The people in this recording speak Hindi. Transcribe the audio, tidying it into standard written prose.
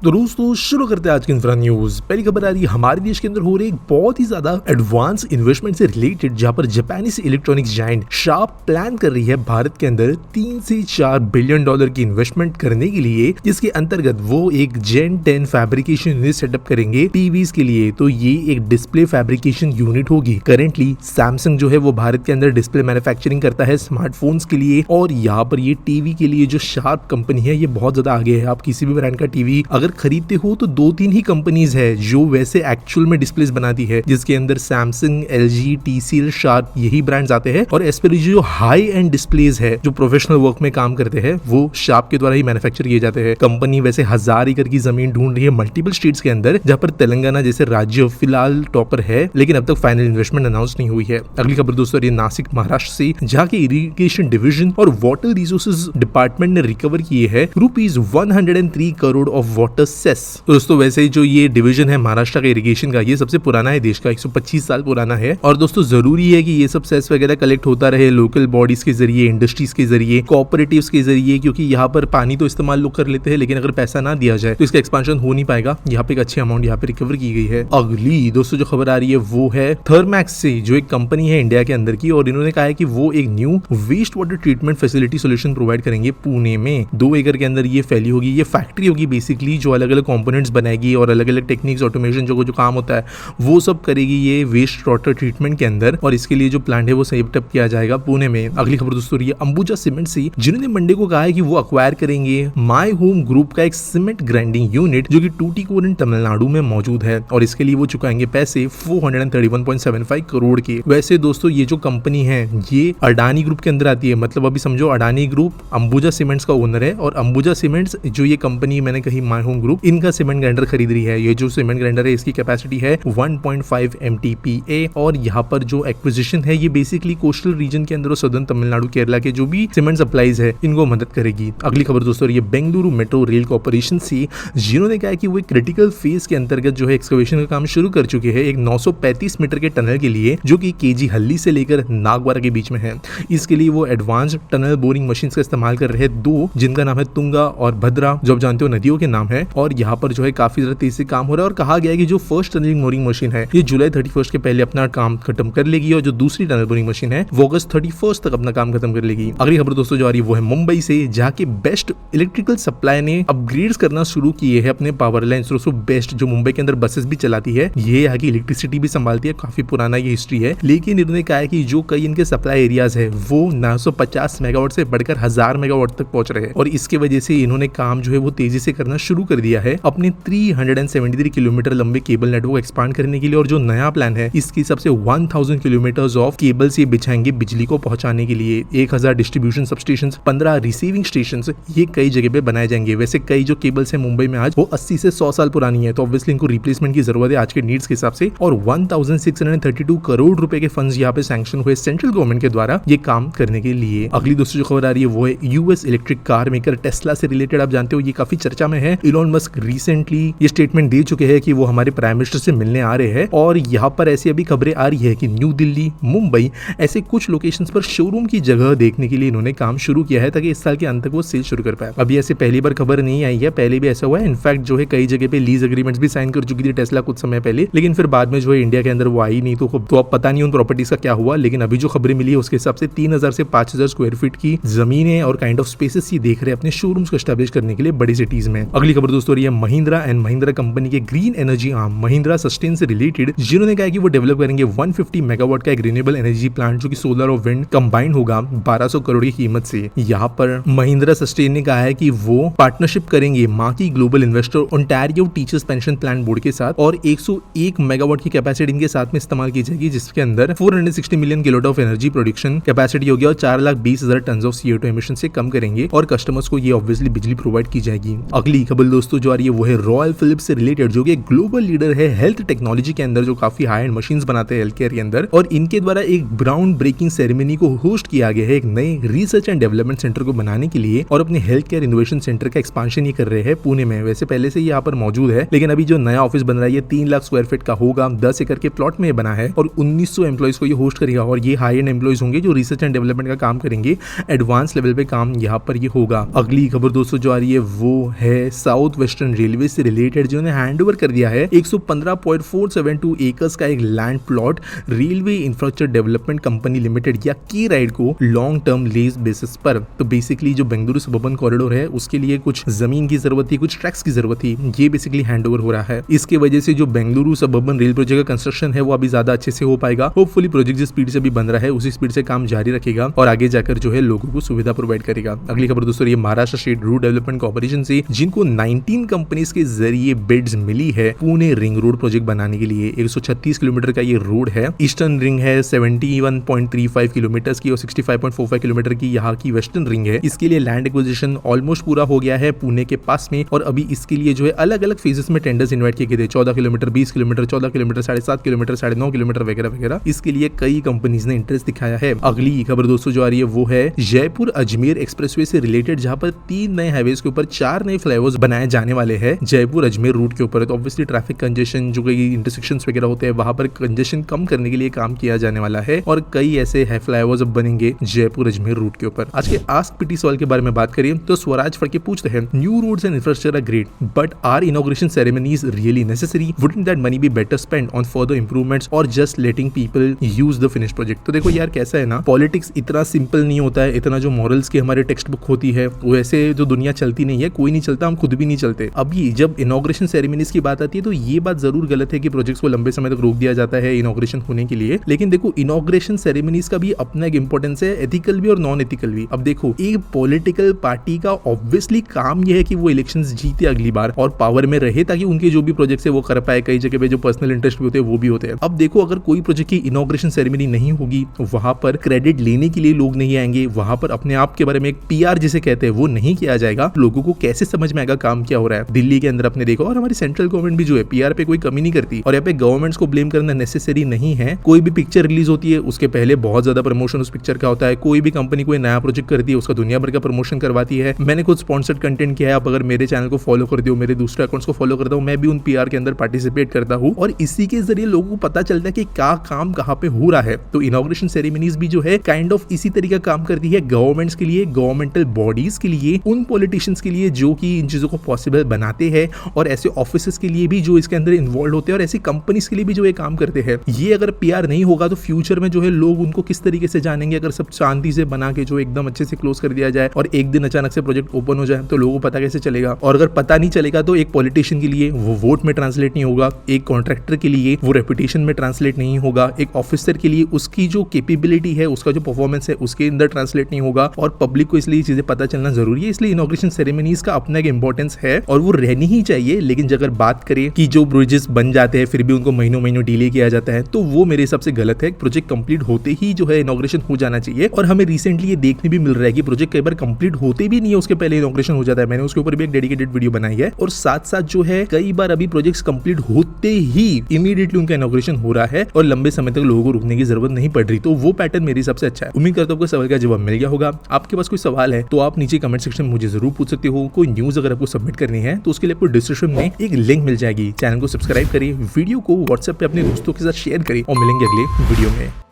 तो दोस्तों शुरू करते हैं आज की इंफ्रा न्यूज। पहली खबर आ रही है हमारे देश के अंदर हो रही एक बहुत ही ज्यादा एडवांस इन्वेस्टमेंट से रिलेटेड, जहां पर Japanese electronics giant sharp plan कर रही है भारत के अंदर 3 से 4 बिलियन डॉलर की इन्वेस्टमेंट करने के लिए, जिसके अंतर्गत वो एक जेन 10 फैब्रिकेशन यूनिट सेटअप करेंगे टीवीज के लिए। तो ये एक डिस्प्ले फैब्रिकेशन यूनिट होगी। करेंटली सैमसंग जो है वो भारत के अंदर डिस्प्ले मैन्युफैक्चरिंग करता है स्मार्टफोन्स के लिए, और यहाँ पर ये टीवी के लिए जो शार्प कंपनी है ये बहुत ज्यादा आगे है। आप किसी भी ब्रांड का टीवी अगर खरीदते हो तो 2-3 ही कंपनीज है जो वैसे एक्चुअल में डिस्प्लेस बनाती है, जिसके अंदर सैमसंग, एलजी, टीसीएल, शार्प यही ब्रांड्स आते हैं। और एस्पेशली जो हाई एंड डिस्प्लेस है जो प्रोफेशनल वर्क में काम करते हैं वो शार्प के द्वारा ही मैन्युफैक्चर किए जाते हैं। कंपनी वैसे 1000 एकड़ की जमीन ढूंढ रही है मल्टीपल स्टेट्स के अंदर, जहां पर तेलंगाना जैसे राज्य फिलहाल टॉपर है, लेकिन अब तक फाइनल इन्वेस्टमेंट अनाउंस नहीं हुई है। अगली खबर दोस्तों ये नासिक महाराष्ट्र से, जहाँ के इरिगेशन डिविजन और वाटर रिसोर्सेज डिपार्टमेंट ने रिकवर किए हैं ₹103 करोड़ ऑफ वाटर सेस। दोस्तों वैसे जो ये डिवीजन है महाराष्ट्र का इरिगेशन का, ये सबसे पुराना है देश का, 125 साल पुराना है। और दोस्तों जरूरी है कि ये सब सेस वगैरह कलेक्ट होता रहे लोकल बॉडीज के जरिए, इंडस्ट्रीज के जरिए, कोऑपरेटिव्स के जरिए, क्योंकि यहाँ पर पानी तो इस्तेमाल लोग कर लेते हैं, लेकिन अगर पैसा ना दिया जाए तो इसका एक्सपांशन हो नहीं पाएगा। यहाँ पे एक अच्छी अमाउंट यहाँ पे रिकवर की गई है। अगली दोस्तों जो खबर आ रही है वो है थर्मैक्स से, जो एक कंपनी है इंडिया के अंदर की, और इन्होंने कहा है कि वो एक new waste water treatment facility solution provide करेंगे पुणे में। 2 एकड़ के अंदर ये फैली होगी, ये फैक्ट्री होगी बेसिकली, जो अलग अलग कंपोनेंट्स बनाएगी और अलग अलग टेक्निक्स, ऑटोमेशन जो काम होता है वो सब करेगी ये वेस्ट वाटर ट्रीटमेंट के अंदर। और इसके लिए जो प्लांट है वो सेटअप किया जाएगा पुणे में। अगली खबर दोस्तों ये अंबुजा सीमेंट से, जिन्होंने मंडे को कहा है कि वो अक्वायर करेंगे माय होम ग्रुप का एक सीमेंट ग्राइंडिंग यूनिट जो कि टूटीकोरिन तमिलनाडु में मौजूद है, और इसके लिए वो चुकाएंगे पैसे 431.75 करोड़ के। वैसे दोस्तों ये जो कंपनी है ये अडानी ग्रुप के अंदर आती है, मतलब अभी समझो अडानी ग्रुप अंबुजा सीमेंट्स का ओनर है, और अंबुजा सीमेंट्स जो ये कंपनी मैंने कही माय होम ग्रुप, इनका सीमेंट ग्राइंडर खरीद रही है। ये जो सीमेंट ग्राइंडर है इसकी कैपेसिटी है 1.5 MTPA, और यहाँ पर जो एक्विजिशन है ये बेसिकली कोस्टल रीजन के अंदर और सदर्न तमिलनाडु, केरला के जो भी सीमेंट सप्लाईज है इनको मदद करेगी। अगली खबर दोस्तों ये बेंगलुरु मेट्रो रेल कॉर्पोरेशन से, जिन्होंने कहा है कि वो एक क्रिटिकल फेज के अंतर्गत जो है एक्सकवेशन का काम शुरू कर चुके हैं एक 935 मीटर के टनल के लिए, जो कि केजी हल्ली से लेकर नागवारा के बीच में है। इसके लिए वो एडवांस टनल बोरिंग मशीन का इस्तेमाल कर रहे हैं, 2 जिनका नाम है तुंगा और भद्रा, जो आप जानते हो नदियों के नाम है। और यहाँ पर जो है काफी ज्यादा तेजी से काम हो रहा है, और कहा गया है कि जो फर्स्ट टनलिंग बोरिंग मशीन है ये जुलाई 31 के पहले अपना काम खत्म कर लेगी, और जो दूसरी टनल बोरिंग मशीन है वो अगस्त 31 तक अपना काम खत्म कर लेगी। अगली खबर दोस्तों जो आ रही है वो है मुंबई से, जहाँ के बेस्ट इलेक्ट्रिकल सप्लाई ने अपग्रेड्स करना शुरू किए हैं अपने पावर लाइन। दोस्तों बेस्ट जो मुंबई के अंदर बसेस भी चलाती है, ये यहाँ की इलेक्ट्रिसिटी भी संभालती है, काफी पुराना ये हिस्ट्री है। लेकिन इन्होंने कहा है कि जो कई इनके सप्लाई एरियाज है वो 950 मेगावाट से बढ़कर 1000 मेगावाट तक पहुंच रहे हैं, और इसके वजह से इन्होंने काम जो है वो तेजी से करना शुरू कर दिया है अपने 373 किलोमीटर लंबे केबल नेटवर्क एक्सपांड करने के लिए। और जो नया प्लान है इसके हिसाब से 1000 किलोमीटर ऑफ केबल्स ये बिछाएंगे बिजली को पहुंचाने के लिए। 1000 डिस्ट्रीब्यूशन सबस्टेशन, 15 रिसीविंग स्टेशन ये कई जगह पे बनाए जाएंगे। वैसे कई जो केबल्स है मुंबई में आज वो 80 से 100 साल पुरानी है, तो ऑब्वियसली इनको रिप्लेसमेंट की जरूरत है आज के नीड्स के हिसाब से। और 1632 करोड़ रुपए के फंड्स यहाँ पे सैंक्शन हुए सेंट्रल गवर्नमेंट के द्वारा ये काम करने के लिए। अगली दोस्तों जो खबर आ रही है वो है US electric car maker Tesla से रिलेटेड। आप जानते हो ये काफी चर्चा में है। इलॉन मस्क रिसेंटली ये स्टेटमेंट दे चुके हैं कि वो हमारे प्राइम मिनिस्टर से मिलने आ रहे हैं, और यहाँ पर ऐसी अभी खबरें आ रही है कि न्यू दिल्ली, मुंबई ऐसे कुछ लोकेशंस पर शोरूम की जगह देखने के लिए इन्होंने काम शुरू किया है, ताकि इस साल के अंत तक वो सेल शुरू कर पाए। अभी ऐसे पहली बार खबर नहीं आई है, पहले भी ऐसा हुआ है। इनफैक्ट जो है कई जगह पे लीज एग्रीमेंट्स भी साइन कर चुकी थी टेस्ला कुछ समय पहले, लेकिन फिर बाद में जो है इंडिया के अंदर वो आई नहीं, तो अब पता नहीं उन प्रॉपर्टीज का क्या हुआ। लेकिन अभी जो खबरें मिली है उसके हिसाब से 3000 से 5000 स्क्वायर फीट की जमीन है और काइंड ऑफ स्पेसेस ये देख रहे हैं अपने शोरूम्स को एस्टैब्लिश करने के लिए बड़ी सिटीज में। अगली खबर दोस्तों ये महिंद्रा एंड महिंद्रा कंपनी के green energy arm Mahindra sustain से रिलेटेड, जिन्होंने कहा कि वो डेवलप करेंगे 150 मेगावाट का एक रिन्यूएबल एनर्जी प्लांट, जो कि सोलर और विंड कंबाइंड होगा 1200 करोड़ की कीमत से। यहाँ पर महिंद्रा सस्टेन ने कहा है कि वो पार्टनरशिप करेंगे माँ की global investor Ontario teachers pension plan board के साथ, और 101 मेगावाट की कैपेसिटी इनके साथ में इस्तेमाल की जाएगी, जिसके अंदर 460 million kilowatt of energy production capacity होगी, और 4,20,000 टन ऑफ CO2 एमिशन से कम करेंगे, और कस्टमर्स को ये ऑब्वियसली बिजली प्रोवाइड की जाएगी। अगली खबर दोस्तों जो आ रही है वो है रॉयल फिलिप्स से रिलेटेड, जो कि ग्लोबल लीडर है हेल्थ टेक्नोलॉजी के अंदर, जो काफी हाई एंड मशीन्स बनाते हैं हेल्थ केयर के अंदर, और इनके द्वारा एक ग्राउंड ब्रेकिंग सेरेमनी को होस्ट किया गया है एक नए रिसर्च एंड डेवलपमेंट सेंटर को बनाने के लिए, और अपने हेल्थ केयर इनोवेशन सेंटर का एक्सपांशन ये कर रहे हैं पुणे में। वैसे पहले से यहाँ पर मौजूद है, लेकिन अभी जो नया ऑफिस बन रहा है ये 3 लाख स्क्वायर फीट का होगा, 10 एकड़ के प्लॉट में बना है, और 1900 एम्प्लॉइज को ये होस्ट करेगा, और ये हाई एंड एम्प्लॉइज होंगे जो रिसर्च एंड डेवलपमेंट का काम करेंगे। एडवांस लेवल पे काम यहाँ पर ये होगा। अगली खबर दोस्तों जो आ रही है वो है साउथ साउथ वेस्टर्न रेलवे से रिलेटेड जिन्होंने हैंडओवर कर दिया है 115.472 एकर्स का एक land plot railway infrastructure development company limited या की राइड को लॉन्ग टर्म लीज बेसिस पर। तो बेसिकली जो बेंगलुरु सबर्बन कॉरिडोर है उसके लिए कुछ जमीन की जरूरत थी, कुछ ट्रैक्स की जरूरत थी, ये बेसिकली हैंडओवर हो रहा है। इसके वजह से जो बेंगलुरु सबर्बन रेल प्रोजेक्ट का कंस्ट्रक्शन है वो अभी ज्यादा अच्छे से हो पाएगा। होपफुली प्रोजेक्ट जिस स्पीड से भी बन रहा है उसी स्पीड से काम जारी रखेगा और आगे जाकर जो है लोगों को सुविधा प्रोवाइड करेगा। अगली खबर दोस्तों ये Maharashtra state road development corporation से जिनको 19 कंपनीज के जरिए बिड्स मिली है पुणे रिंग रोड प्रोजेक्ट बनाने के लिए। 136 किलोमीटर का ये रोड है। ईस्टर्न रिंग है 71.35 किलोमीटर की और 65.45 किलोमीटर की यहाँ की वेस्टर्न रिंग है। इसके लिए लैंड एक्विजिशन ऑलमोस्ट पूरा हो गया है पुणे के पास में और अभी इसके लिए जो है अलग अलग फेजेस में टेंडर्स इन्वाइट किए गए थे। 14 kilometre, 20 kilometre, 14 kilometre, 7.5 kilometre, 9.5 kilometre वगैरह वगैरह। इसके लिए कई कंपनीज ने इंटरेस्ट दिखाया है। अगली खबर दोस्तों जो आ रही है वो है जयपुर अजमेर एक्सप्रेसवे से रिलेटेड, जहां पर 3 नए हाईवेज के ऊपर 4 नए फ्लाईओवर्स बनाए जाने वाले हैं जयपुर अजमेर रूट के ऊपर। तो ऑब्वियसली ट्रैफिक कंजेशन जो कई इंटरसेक्शंस वगैरह होते हैं वहां पर कंजेशन कम करने के लिए काम किया जाने वाला है और कई ऐसे फ्लाईओवर्स अब बनेंगे जयपुर अजमेर रूट के ऊपर। आज के आस्क पीटी सवाल के बारे में बात करें तो स्वराज फड़के पूछते हैं, new roads and infrastructure are great but are inauguration ceremonies really necessary? Wouldn't that money be better spent on further improvements or just letting people use the finish project? तो देखो यार कैसा है ना, पॉलिटिक्स इतना सिंपल नहीं होता है। इतना जो मॉरल्स की हमारे टेक्स्ट बुक होती है वैसे जो दुनिया चलती नहीं है, कोई नहीं चलता, हम खुद भी नहीं चलते। अभी जब इनॉग्रेशन सेरेमनीज की बात आती है तो ये बात जरूर गलत है कि प्रोजेक्ट्स को लंबे समय तक रोक दिया जाता है इनॉग्रेशन होने के लिए। लेकिन देखो इनॉग्रेशन सेरेमनीज का भी अपना एक इंपॉर्टेंस है, एथिकल भी और नॉन एथिकल भी। अब देखो एक पॉलिटिकल पार्टी का ऑब्वियसली काम यह है कि वो इलेक्शंस जीते अगली बार और पावर में रहे ताकि उनके जो भी प्रोजेक्ट्स है वो कर पाए। कई जगह पे जो पर्सनल इंटरेस्ट भी होते हैं वो भी होते हैं। अब देखो अगर कोई प्रोजेक्ट की इनॉग्रेशन सेरेमनी नहीं होगी वहां पर क्रेडिट लेने के लिए लोग नहीं आएंगे, वहां पर अपने आप के बारे में एक पीआर जिसे कहते हैं वो नहीं किया जाएगा, लोगों को कैसे समझ में आएगा काम क्या हो रहा है। दिल्ली के अंदर अपने देखो और हमारी सेंट्रल गवर्नमेंट भी जो है पीआर पे कोई कमी नहीं करती और यहाँ पे गवर्नमेंट्स को ब्लेम करना नेसेसरी नहीं है। कोई भी पिक्चर रिलीज होती है उसके पहले बहुत ज्यादा प्रमोशन उस पिक्चर का होता है। कोई भी कंपनी कोई नया प्रोजेक्ट करती है उसका दुनिया भर का प्रमोशन करवाती है। मैंने खुद स्पॉन्सर्ड कंटेंट किया है, आप अगर मेरे चैनल को फॉलो करते हो, मेरे दूसरे अकाउंट्स को फॉलो करता हूँ, मैं भी उन पीआर के अंदर पार्टिसिपेट करता हूँ और इसी के जरिए लोगों को पता चलता है कि क्या काम कहाँ पे हो रहा है। तो इनॉग्रेशन सेरेमनीज भी जो है काइंड ऑफ इसी तरीके काम करती है गवर्नमेंट्स के लिए, गवर्नमेंटल बॉडीज के लिए, उन पॉलिटिशियंस के लिए जो कि इन चीजों को पॉसिबल बनाते हैं और ऐसे ऑफिसर्स के लिए भी जो इसके अंदर इन्वॉल्व होते हैं और ऐसी कंपनीज के लिए भी जो ये काम करते हैं। ये अगर पीआर नहीं होगा तो फ्यूचर में जो है लोग उनको किस तरीके से जानेंगे? अगर सब शांति से बना के जो एकदम अच्छे से क्लोज कर दिया जाए और एक दिन अचानक से प्रोजेक्ट ओपन हो जाए तो लोगों को पता कैसे चलेगा? और अगर पता नहीं चलेगा तो एक पॉलिटिशियन के लिए वो वोट में ट्रांसलेट नहीं होगा, एक कॉन्ट्रैक्टर के लिए वो रेपुटेशन में ट्रांसलेट नहीं होगा, एक ऑफिसर के लिए उसकी जो कैपेबिलिटी है, उसका जो परफॉर्मेंस है उसके अंदर ट्रांसलेट नहीं होगा और पब्लिक को इसलिए चीजें पता चलना जरूरी है। इसलिए इनॉग्रेशन सेरेमनीज का अपना एक इंपॉर्टेंस है और वो रहनी ही चाहिए। लेकिन अगर बात करें कि जो ब्रिजेस बन जाते हैं फिर भी उनको महीनों महीनों डिले किया जाता है तो वो मेरे हिसाब से गलत है। प्रोजेक्ट कंप्लीट होते ही जो है इनॉग्रेशन हो जाना चाहिए और हमें रिसेंटली ये देखने भी मिल रहा है कि प्रोजेक्ट कई बार कंप्लीट होते भी नहीं है उसके पहले इनॉग्रेशन हो जाता है। मैंने उसके ऊपर भी एक डेडिकेटेड वीडियो बनाई है और साथ साथ जो है कई बार अभी प्रोजेक्ट्स कंप्लीट होते ही इमीडिएटली उनका इनॉग्रेशन हो रहा है और लंबे समय तक लोगों को रुकने की जरूरत नहीं पड़ रही। तो वो पैटर्न मेरे हिसाब से अच्छा है। उम्मीद करता हूं आपको सवाल का जवाब मिल गया होगा। आपके पास कोई सवाल है तो आप नीचे कमेंट सेक्शन में मुझे जरूर पूछ सकते हो। कोई न्यूज अगर आपको सबमिट करनी है तो उसके लिए आपको डिस्क्रिप्शन में एक लिंक मिल जाएगी। चैनल को सब्सक्राइब करिए, वीडियो को व्हाट्सएप पे अपने दोस्तों के साथ शेयर करिए और मिलेंगे अगले वीडियो में।